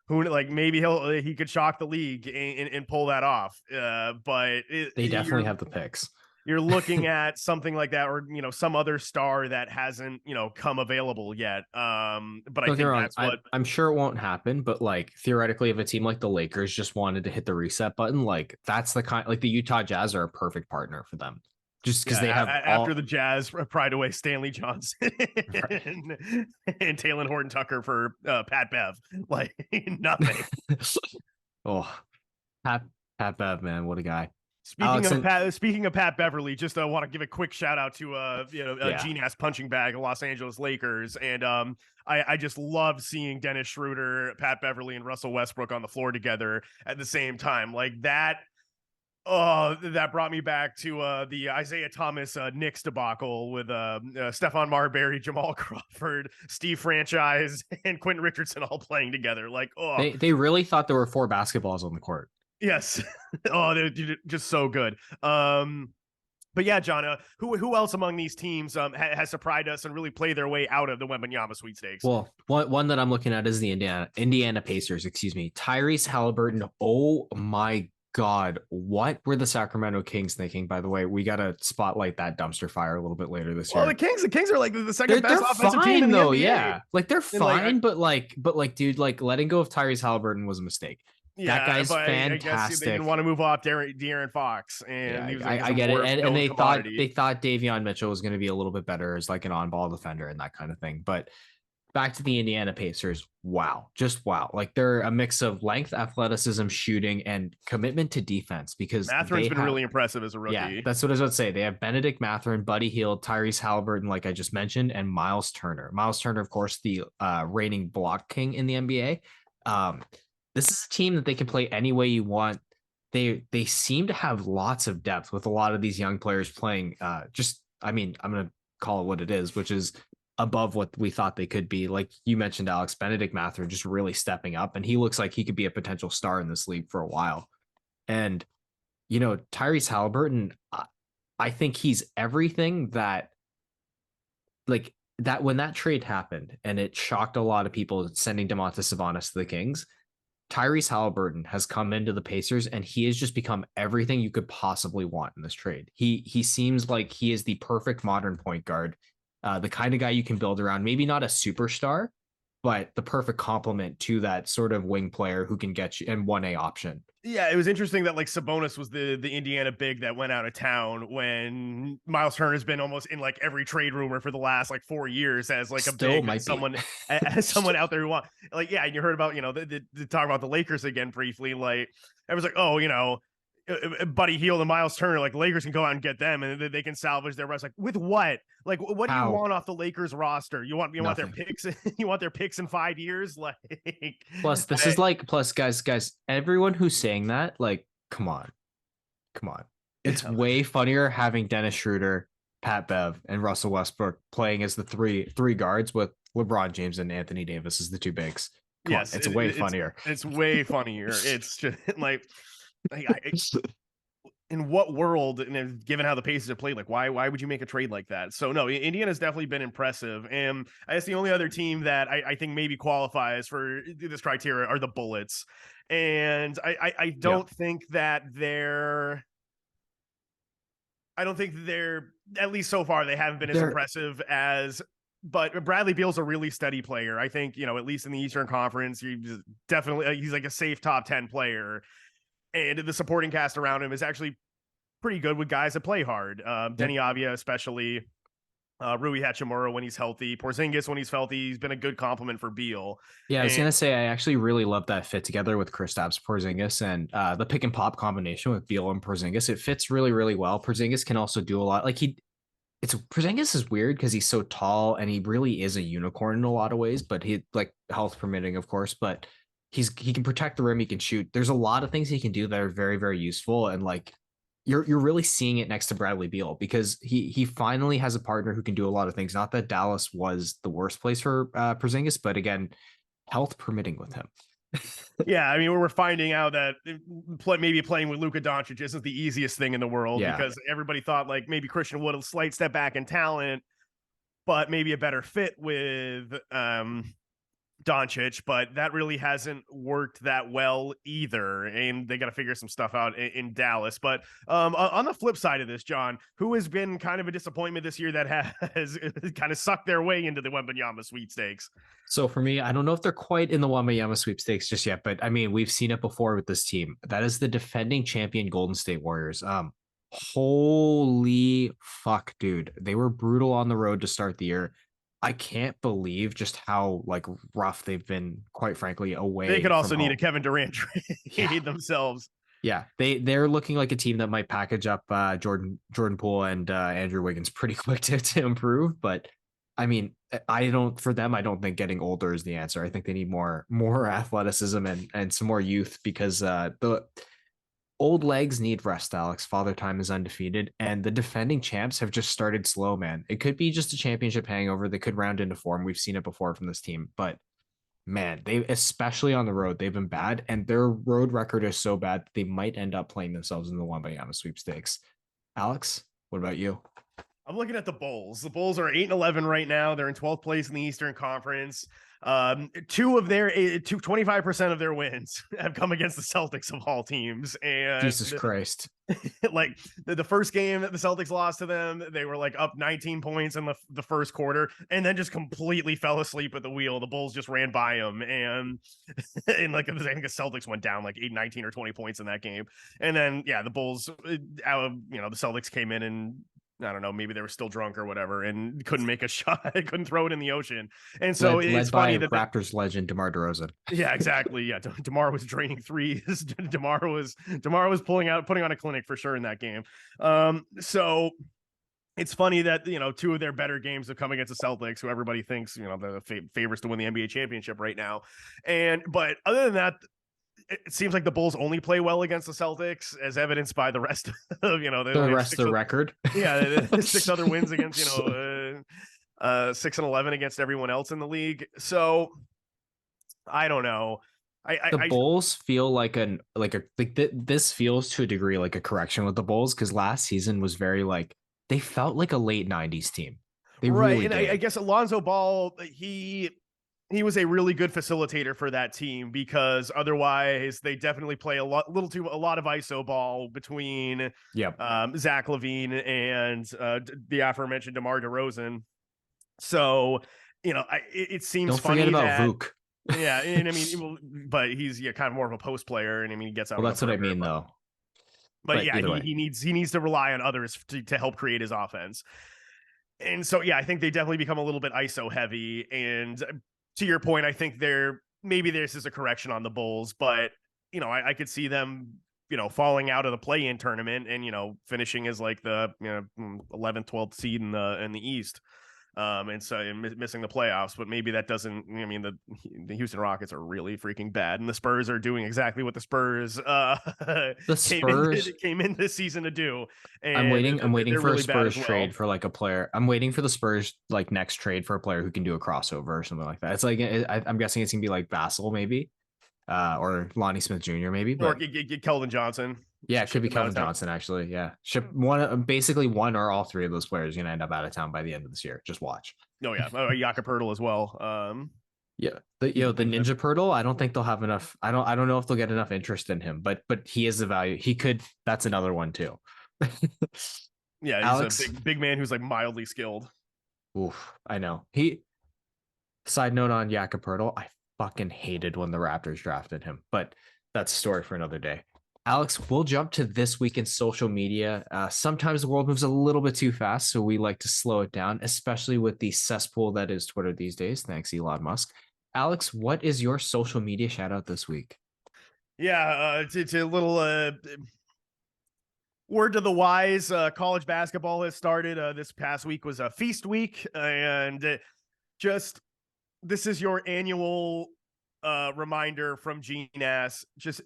B: maybe he could shock the league and pull that off. But
A: they definitely have the picks.
B: You're looking at something like that, or, you know, some other star that hasn't, you know, come available yet. But I think that's what
A: I'm sure it won't happen. But like, theoretically, if a team like the Lakers just wanted to hit the reset button, like, that's the kind, like, the Utah Jazz are a perfect partner for them, just because they have
B: after the Jazz pried away Stanley Johnson and Taylor Horton Tucker for Pat Bev, like, nothing.
A: Oh, Pat Bev, man, what a guy.
B: Speaking of Pat Beverly, just want to give a quick shout out to GNASS punching bag of Los Angeles Lakers, and I just love seeing Dennis Schroeder, Pat Beverly, and Russell Westbrook on the floor together at the same time. Like that. Oh, that brought me back to the Isaiah Thomas Knicks debacle with Stephon Marbury, Jamal Crawford, Steve Franchise, and Quentin Richardson all playing together. Like, oh,
A: they really thought there were 4 basketballs on the court.
B: Yes. Oh, they're just so good. But yeah, John, who else among these teams has surprised us and really played their way out of the Wembanyama sweepstakes?
A: Well, one that I'm looking at is the Indiana Pacers. Excuse me, Tyrese Halliburton. Oh my God, what were the Sacramento Kings thinking? By the way, we got to spotlight that dumpster fire a little bit later this year.
B: Well, the Kings are like the second best offensive
A: fine,
B: team in the
A: though.
B: NBA.
A: Yeah, like they're fine, but dude, like letting go of Tyrese Halliburton was a mistake.
B: Yeah,
A: that guy's fantastic.
B: I guess they didn't want to move off De'Aaron Fox, and
A: yeah, I get it. And they thought Davion Mitchell was going to be a little bit better as like an on-ball defender and that kind of thing. But back to the Indiana Pacers. Wow, just wow. Like they're a mix of length, athleticism, shooting, and commitment to defense. Because
B: Matherin's been really impressive as a rookie.
A: Yeah, that's what I was about to say. They have Benedict Mathurin, Buddy Hield, Tyrese Halliburton, like I just mentioned, and Miles Turner. Miles Turner, of course, the reigning block king in the NBA. This is a team that they can play any way you want. They seem to have lots of depth with a lot of these young players playing. I'm going to call it what it is, which is above what we thought they could be. Like you mentioned, Alex, Benedict Mathurin just really stepping up, and he looks like he could be a potential star in this league for a while. And, you know, Tyrese Halliburton, I think he's everything that, like, that when that trade happened and it shocked a lot of people sending Domantas Sabonis to the Kings, Tyrese Halliburton has come into the Pacers and he has just become everything you could possibly want in this trade. He seems like he is the perfect modern point guard, the kind of guy you can build around, maybe not a superstar, but the perfect complement to that sort of wing player who can get you in 1A option.
B: Yeah, it was interesting that like Sabonis was the Indiana big that went out of town when Miles Turner has been almost in like every trade rumor for the last like 4 years as like
A: Still
B: a big someone out there who want, like, yeah. And you heard about, you know, the talk about the Lakers again briefly. Like I was like, oh, you know, Buddy Hield and Miles Turner, like Lakers can go out and get them and they can salvage their rest. Like with what? Like what do you want off the Lakers roster? You want their picks? You want their picks in 5 years? Like
A: plus this is like guys, everyone who's saying that, like, come on. It's way funnier having Dennis Schroeder, Pat Bev, and Russell Westbrook playing as the three guards with LeBron James and Anthony Davis as the two bigs. Yes, it's way funnier.
B: It's way funnier. It's just like in what world, and given how the Pacers have played, like why would you make a trade like that? So no, Indiana's definitely been impressive, and I guess the only other team that I think maybe qualifies for this criteria are the Bullets, and I
A: Yeah.
B: don't think that they're. I don't think they're, at least so far, they haven't been as
A: They're
B: impressive as. But Bradley Beal's a really steady player. I think, at least in the Eastern Conference, he's like a safe top 10 player. And the supporting cast around him is actually pretty good with guys that play hard.
A: yeah.
B: Denny Avia, especially. Rui Hachimura when he's healthy. Porzingis when he's healthy. He's been a good compliment for Beal.
A: Yeah, I was
B: And
A: gonna say I actually really love that fit together with Kristaps Porzingis and the pick and pop combination with Beal and Porzingis. It fits really, really well. Porzingis can also do a lot. Like it's Porzingis is weird because he's so tall and he really is a unicorn in a lot of ways, but he like health permitting, of course. But he can protect the rim, he can shoot. There's a lot of things he can do that are very, very useful. And like you're really seeing it next to Bradley Beal because he finally has a partner who can do a lot of things. Not that Dallas was the worst place for Porzingis, but again, health permitting with him.
B: yeah, I mean, we're finding out that maybe playing with Luka Doncic isn't the easiest thing in the world
A: Yeah.
B: because everybody thought like maybe Christian Wood a slight step back in talent, but maybe a better fit with Doncic, but that really hasn't worked that well either. And they got to figure some stuff out in Dallas. But on the flip side of this, John, who has been kind of a disappointment this year that has kind of sucked their way into the Wembanyama sweepstakes?
A: So for me, I don't know if they're quite in the Wembanyama sweepstakes just yet, but I mean, we've seen it before with this team. That is the defending champion Golden State Warriors. Holy fuck, dude. They were brutal on the road to start the year. I can't believe just how like rough they've been, quite frankly,
B: They
A: away
B: could
A: from
B: also need
A: home.
B: a Kevin Durant
A: Yeah.
B: trade themselves.
A: Yeah, they're looking like a team that might package up Jordan Poole and Andrew Wiggins pretty quick to improve. But I mean, I don't for them. I don't think getting older is the answer. I think they need more athleticism and some more youth because the old legs need rest. Alex, Father Time is undefeated, and the defending champs have just started slow. Man, it could be just a championship hangover. They could round into form. We've seen it before from this team, but man, they especially on the road, they've been bad, and their road record is so bad that they might end up playing themselves in the Wembanyama sweepstakes. Alex, what about you?
B: I'm looking at the Bulls. The Bulls are 8-11 right now. They're in 12th place in the Eastern Conference. 25% of their wins have come against the Celtics of all teams. And
A: Jesus Christ.
B: like the first game that the Celtics lost to them, they were like up 19 points in the first quarter and then just completely fell asleep at the wheel. The Bulls just ran by them. And like, I think the Celtics went down like 8, 19 or 20 points in that game. And then, yeah, the Bulls, the Celtics came in and I don't know, maybe they were still drunk or whatever and couldn't make a shot, couldn't throw it in the ocean. And so
A: Led
B: it's funny
A: by
B: that
A: Raptors legend DeMar DeRozan.
B: yeah, exactly. Yeah, DeMar was draining threes. DeMar was putting on a clinic for sure in that game. So it's funny that two of their better games have come against the Celtics, who everybody thinks the favorites to win the NBA championship right now. But other than that, it seems like the Bulls only play well against the Celtics, as evidenced by the rest of
A: The rest of the record.
B: Yeah, 6 other wins against 6-11 against everyone else in the league. So I don't know.
A: The Bulls feel this feels to a degree like a correction with the Bulls because last season was very like they felt like a late '90s team. They
B: right,
A: really
B: and
A: did.
B: I guess Alonzo Ball he was a really good facilitator for that team because otherwise they definitely play a lot of ISO ball between
A: Yep.
B: Zach LaVine and the aforementioned DeMar DeRozan. So it seems
A: Don't
B: funny
A: forget about
B: that
A: Vuk.
B: yeah, and I mean, but he's kind of more of a post player, and I mean he gets out.
A: Well, that's what I mean, though.
B: But yeah,
A: either way.
B: he needs to rely on others to help create his offense. And so yeah, I think they definitely become a little bit ISO heavy. And to your point, I think maybe this is a correction on the Bulls, but I could see them falling out of the play-in tournament and finishing as like the 11th 12th seed in the East. And so missing the playoffs, but maybe that doesn't. I mean, the Houston Rockets are really freaking bad, and the Spurs are doing exactly what the Spurs came in this season to do. And
A: I'm waiting for
B: really
A: a Spurs
B: well.
A: trade for like a player. I'm waiting for the Spurs like next trade for a player who can do a crossover or something like that. It's like I'm guessing it's gonna be like Vassell maybe. or Lonnie Smith Jr. maybe,
B: Or
A: but
B: get Kelvin Johnson.
A: yeah, it could be
B: Ship him out of
A: Kelvin
B: town.
A: Johnson actually. Yeah, basically one or all three of those players are going to end up out of town by the end of this year. Just watch.
B: Oh yeah, Jakob Pertl as well.
A: Yeah,
B: He's a
A: the
B: big man.
A: Ninja Purtle. I don't think they'll have enough. I don't know if they'll get enough interest in him, but he is the value. He could. That's another one too.
B: Yeah, he's
A: Alex,
B: a big man who's like mildly skilled.
A: oof, I know. Side note on Jakob Pertl, I fucking hated when the Raptors drafted him, but that's a story for another day. Alex, we'll jump to this week in social media. Sometimes the world moves a little bit too fast, so we like to slow it down, especially with the cesspool that is Twitter these days. Thanks, Elon Musk. Alex, what is your social media shout out this week?
B: Yeah, it's a little word to the wise. College basketball has started. This past week was a feast week, and just this is your annual reminder from GNASS. Just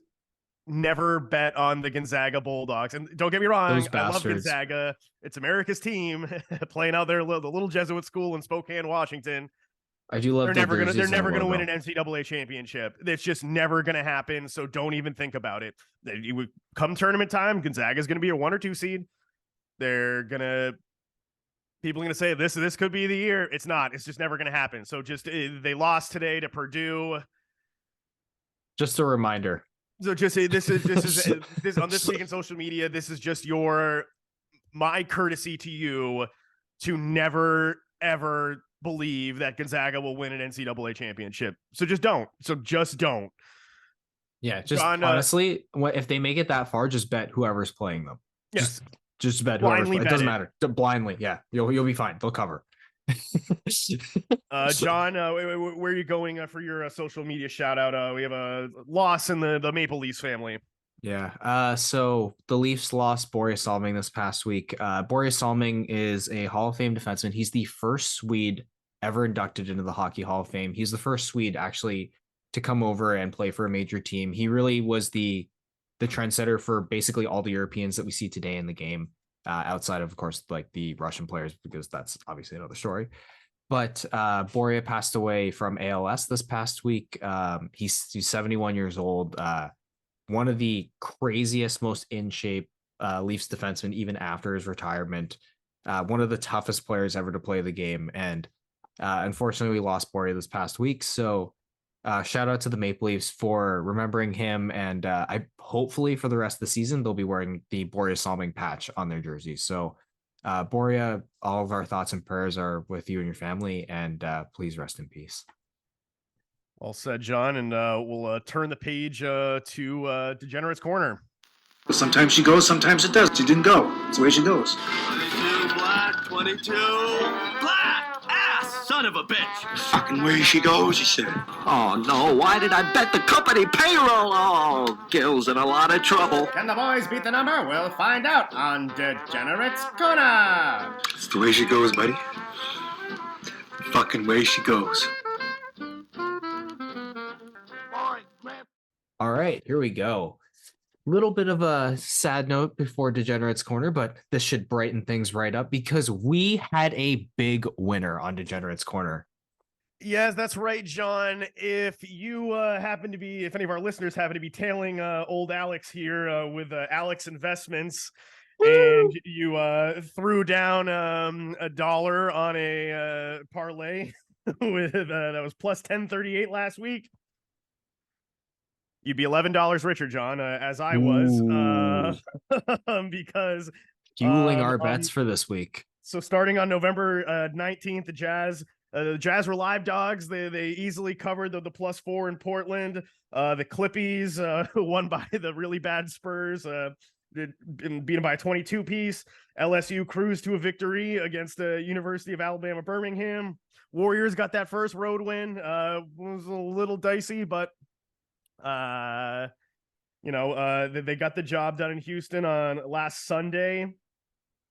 B: never bet on the Gonzaga Bulldogs. And don't get me wrong, I love Gonzaga. It's America's team playing out there, the little Jesuit school in Spokane, Washington.
A: I do love
B: they're never gonna win
A: logo.
B: an NCAA championship. It's just never gonna happen. So don't even think about it. Come tournament time, Gonzaga is gonna be a 1 or 2 seed. People are gonna say this could be the year. It's not. It's just never gonna happen. So just they lost today to Purdue.
A: Just a reminder.
B: So just this on this week in social media. This is just my courtesy to you to never ever believe that Gonzaga will win an NCAA championship. So just don't.
A: Yeah, just John, honestly, if they make it that far, just bet whoever's playing them.
B: Yes.
A: Just bet whoever's playing. It doesn't matter. Blindly, yeah. You'll be fine. They'll cover.
B: John, where are you going for your social media shout out? We have a loss in the Maple Leafs family.
A: Yeah. So the Leafs lost Borje Salming this past week. Borje Salming is a Hall of Fame defenseman. He's the first Swede ever inducted into the Hockey Hall of Fame. He's the first Swede actually to come over and play for a major team. He really was the trendsetter for basically all the Europeans that we see today in the game, outside of course, like the Russian players, because that's obviously another story. But Borje passed away from ALS this past week. He's 71 years old. One of the craziest, most in shape Leafs defensemen, even after his retirement. One of the toughest players ever to play the game. And unfortunately, we lost Borje this past week. So shout out to the Maple Leafs for remembering him. And I hopefully for the rest of the season, they'll be wearing the Borje Salming patch on their jerseys. So Borje, all of our thoughts and prayers are with you and your family. And please rest in peace.
B: All said, John, and we'll turn the page to Degenerate's Corner.
C: Sometimes she goes, sometimes it does. She didn't go. It's the way she goes.
D: 22 black, 22 black. Ass, son of a bitch.
C: The fucking way she goes, he said.
E: Oh, no. Why did I bet the company payroll? Oh, Gil's in a lot of trouble.
F: Can the boys beat the number? We'll find out on Degenerate's Corner.
C: It's the way she goes, buddy. The fucking way she goes.
A: All right, here we go. Little bit of a sad note before Degenerate's Corner, but this should brighten things right up because we had a big winner on Degenerate's Corner.
B: Yes, that's right, John. If you if any of our listeners happen to be tailing old Alex here with Alex Investments, and you threw down $1 on a parlay with that was plus 1038 last week, you'd be $11 richer, John, as I was, because
A: fueling our bets for this week.
B: So starting on November 19th, the Jazz were live dogs. They easily covered the +4 in Portland. The Clippies won by the really bad Spurs. Beat them by a 22 piece. LSU cruised to a victory against the University of Alabama Birmingham. Warriors got that first road win. Was a little dicey, but they got the job done in Houston on last Sunday.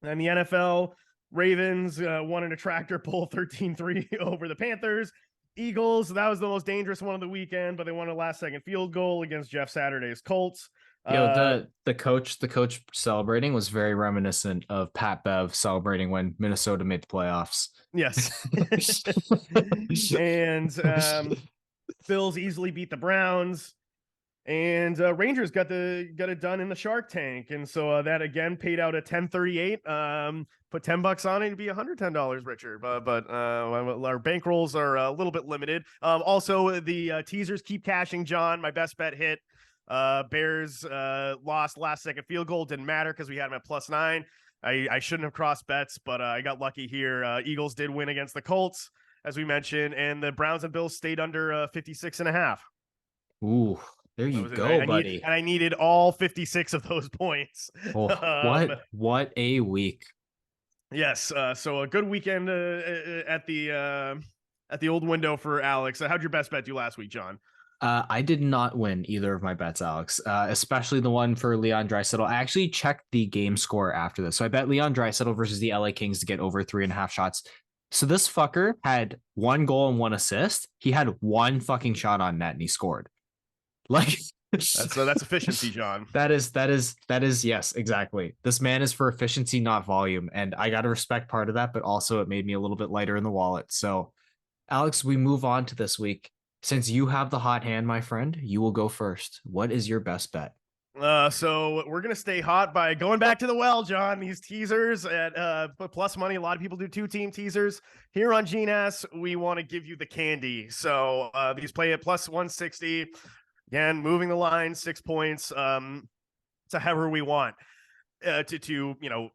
B: And the NFL, Ravens won in a tractor pull 13-3 over the Panthers. Eagles, that was the most dangerous one of the weekend, but they won a last second field goal against Jeff Saturday's Colts.
A: The coach celebrating was very reminiscent of Pat Bev celebrating when Minnesota made the playoffs.
B: Yes. And Bills easily beat the Browns. And Rangers got it done in the Shark Tank, and so that again paid out a 1038. Put $10 on it to be $110 richer, but our bankrolls are a little bit limited. Also, the teasers keep cashing. John, my best bet hit. Bears lost last second field goal, didn't matter because we had them at +9. I shouldn't have crossed bets, but I got lucky here. Eagles did win against the Colts, as we mentioned, and the Browns and Bills stayed under 56.5.
A: Ooh, there you go, buddy.
B: I needed all 56 of those points.
A: Oh, what a week.
B: Yes. So a good weekend at the old window for Alex. How'd your best bet do last week, John?
A: I did not win either of my bets, Alex, especially the one for Leon Draisaitl. I actually checked the game score after this. So I bet Leon Draisaitl versus the LA Kings to get over 3.5 shots. So this fucker had 1 goal and 1 assist. He had 1 fucking shot on net and he scored. Like
B: that's efficiency, John.
A: That is yes, exactly. This man is for efficiency, not volume, and I got to respect part of that, but also it made me a little bit lighter in the wallet. So, Alex, we move on to this week. Since you have the hot hand, my friend, you will go first. What is your best bet?
B: So we're gonna stay hot by going back to the well, John. These teasers at plus money. A lot of people do 2-team teasers. Here on GNASS, we want to give you the candy. So these play at +160. Again, moving the line 6 points. To however we want to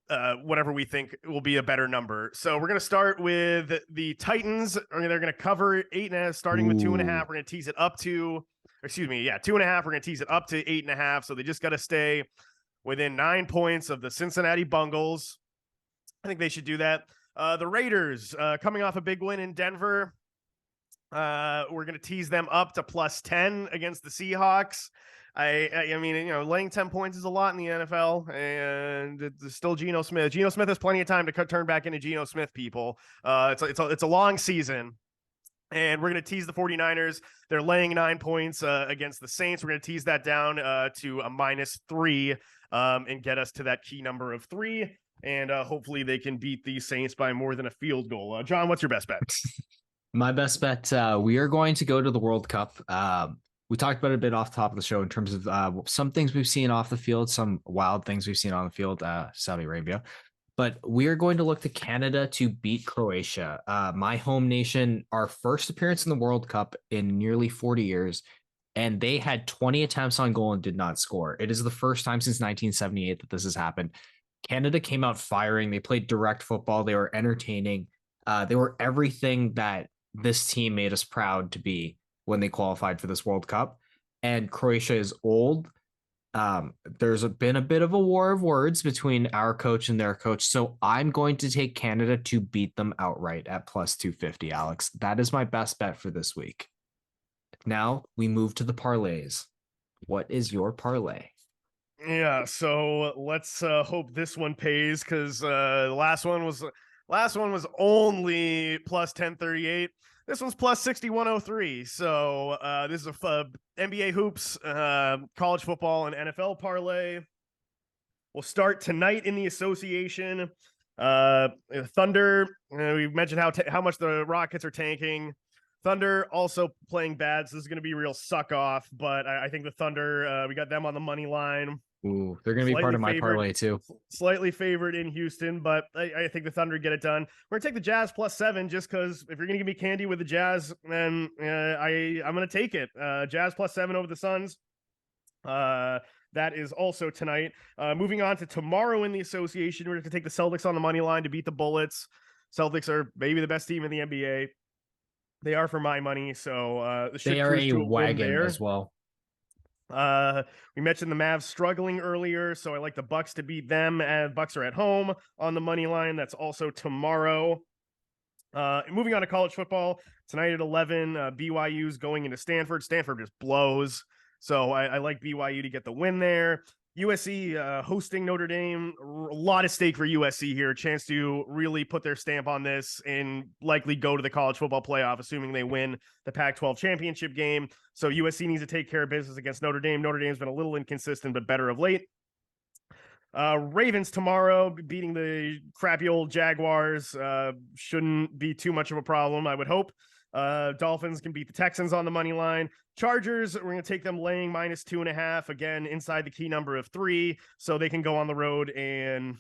B: whatever we think will be a better number. So we're gonna start with the Titans. They're gonna cover 8.5, starting with 2.5. We're gonna tease it up to. 2.5. We're going to tease it up to 8.5. So they just got to stay within 9 points of the Cincinnati Bungles. I think they should do that. The Raiders coming off a big win in Denver. We're going to tease them up to +10 against the Seahawks. I mean, laying 10 points is a lot in the NFL, and it's still Geno Smith. Geno Smith has plenty of time to turn back into Geno Smith, people. It's a long season. And we're going to tease the 49ers. They're laying 9 points against the Saints. We're going to tease that down to a -3 and get us to that key number of 3. And hopefully they can beat the Saints by more than a field goal. John, what's your best bet?
A: My best bet, we are going to go to the World Cup. We talked about it a bit off the top of the show in terms of some things we've seen off the field, some wild things we've seen on the field, Saudi Arabia. But we are going to look to Canada to beat Croatia. My home nation, our first appearance in the World Cup in nearly 40 years, and they had 20 attempts on goal and did not score. It is the first time since 1978 that this has happened. Canada came out firing. They played direct football. They were entertaining. They were everything that this team made us proud to be when they qualified for this World Cup. And Croatia is old. There's been a bit of a war of words between our coach and their coach. So I'm going to take Canada to beat them outright at +250, Alex. That is my best bet for this week. Now we move to the parlays. What is your parlay?
B: Yeah, so let's hope this one pays, because the last one was only +1038. This one's +6103. So this is a NBA hoops, college football, and NFL parlay. We'll start tonight in the association. Thunder. We mentioned how much the Rockets are tanking. Thunder also playing bad, so this is going to be a real suck off. But I think the Thunder, we got them on the money line.
A: Ooh, they're going to be part of my parlay too.
B: Slightly favored in Houston, but I think the Thunder get it done. We're going to take the Jazz +7 just because if you're going to give me candy with the Jazz, then I'm going to take it. Jazz +7 over the Suns. That is also tonight. Moving on to tomorrow in the association, we're going to take the Celtics on the money line to beat the Bullets. Celtics are maybe the best team in the NBA. They are for my money, so
A: they are a wagon as well.
B: We mentioned the Mavs struggling earlier, so I like the Bucks to beat them. Bucks are at home on the money line. That's also tomorrow. Moving on to college football tonight at 11. BYU's going into Stanford. Stanford just blows, so I like BYU to get the win there. USC hosting Notre Dame. A lot of stake for USC here. A chance to really put their stamp on this and likely go to the college football playoff, assuming they win the Pac-12 championship game. So USC needs to take care of business against Notre Dame. Notre Dame's been a little inconsistent, but better of late. Ravens tomorrow beating the crappy old Jaguars. Shouldn't be too much of a problem, I would hope. Dolphins can beat the Texans on the money line. Chargers, we're going to take them laying -2.5, again, inside the key number of 3, so they can go on the road and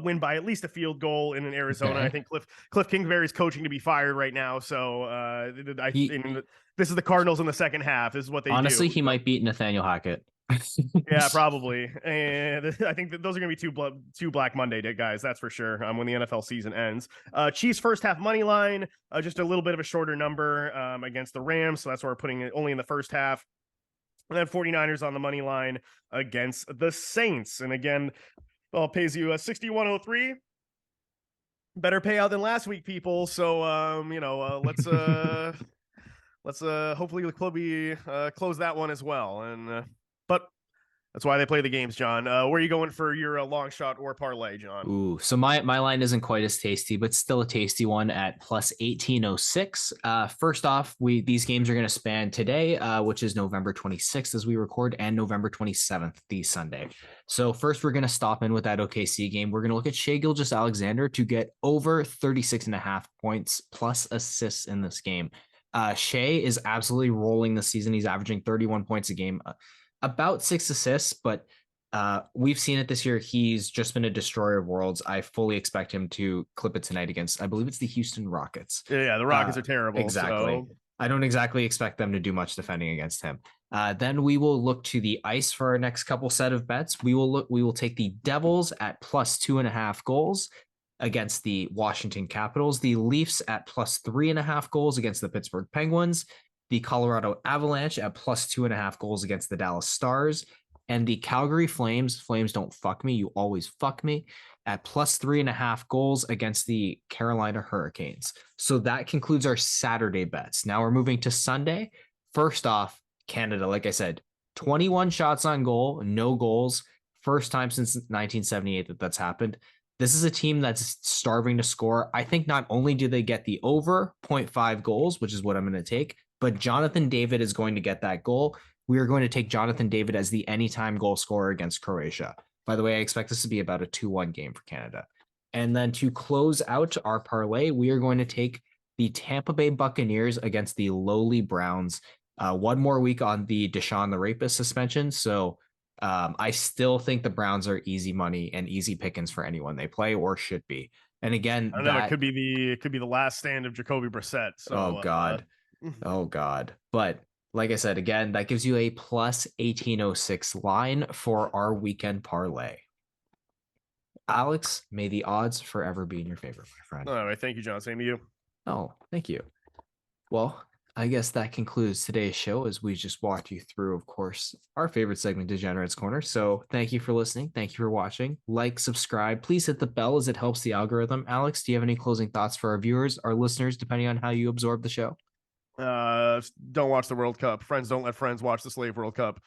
B: win by at least a field goal in Arizona.
A: Okay.
B: I think Cliff Kingsbury's coaching to be fired right now, so this is the Cardinals in the second half. This is what they
A: Honestly,
B: do.
A: he might beat Nathaniel Hackett.
B: Yeah, probably. And I think that those are going to be two Black Monday guys, that's for sure, when the NFL season ends. Chiefs first half money line, just a little bit of a shorter number against the Rams, so that's why we're putting it only in the first half. And then 49ers on the money line against the Saints. And again, well, pays you 61.03. Better payout than last week, people. So let's hopefully close that one as well. And but that's why they play the games, John. Where are you going for your long shot or parlay, John?
A: Ooh, so my line isn't quite as tasty, but still a tasty one at plus 1806. First off, these games are going to span today, which is November 26th as we record, and November 27th, the Sunday. So first, we're going to stop in with that OKC game. We're going to look at Shai Gilgeous-Alexander to get over 36.5 points plus assists in this game. Shai is absolutely rolling this season. He's averaging 31 points a game. About 6 assists, but we've seen it this year. He's just been a destroyer of worlds. I fully expect him to clip it tonight against, I believe it's the Houston Rockets.
B: Yeah, the Rockets are terrible.
A: Exactly.
B: So.
A: I don't exactly expect them to do much defending against him. Then we will look to the ice for our next couple set of bets. We will take the Devils at plus 2.5 goals against the Washington Capitals, the Leafs at plus 3.5 goals against the Pittsburgh Penguins, the Colorado Avalanche at plus 2.5 goals against the Dallas Stars, and the Calgary Flames don't fuck me, you always fuck me, at plus 3.5 goals against the Carolina Hurricanes. So that concludes our Saturday bets. Now we're moving to Sunday. First off, Canada, like I said, 21 shots on goal, no goals. First time since 1978 that's happened. This is a team that's starving to score. I think not only do they get the over 0.5 goals, which is what I'm going to take, but Jonathan David is going to get that goal. We are going to take Jonathan David as the anytime goal scorer against Croatia. By the way, I expect this to be about a 2-1 game for Canada. And then to close out our parlay, we are going to take the Tampa Bay Buccaneers against the lowly Browns. One more week on the Deshaun the Rapist suspension. So I still think the Browns are easy money and easy pickings for anyone they play or should be. And again,
B: I know it could be the last stand of Jacoby Brissett. So,
A: oh God. Oh God. But like I said, again, that gives you a plus 1806 line for our weekend parlay. Alex, may the odds forever be in your favor, my friend.
B: All right. Thank you, John. Same to you.
A: Oh, thank you. Well, I guess that concludes today's show as we just walked you through, of course, our favorite segment, Degenerate's Corner. So thank you for listening. Thank you for watching. Like, subscribe. Please hit the bell as it helps the algorithm. Alex, do you have any closing thoughts for our viewers, our listeners, depending on how you absorb the show?
B: Don't watch the World Cup. Friends don't let friends watch the Slave World Cup.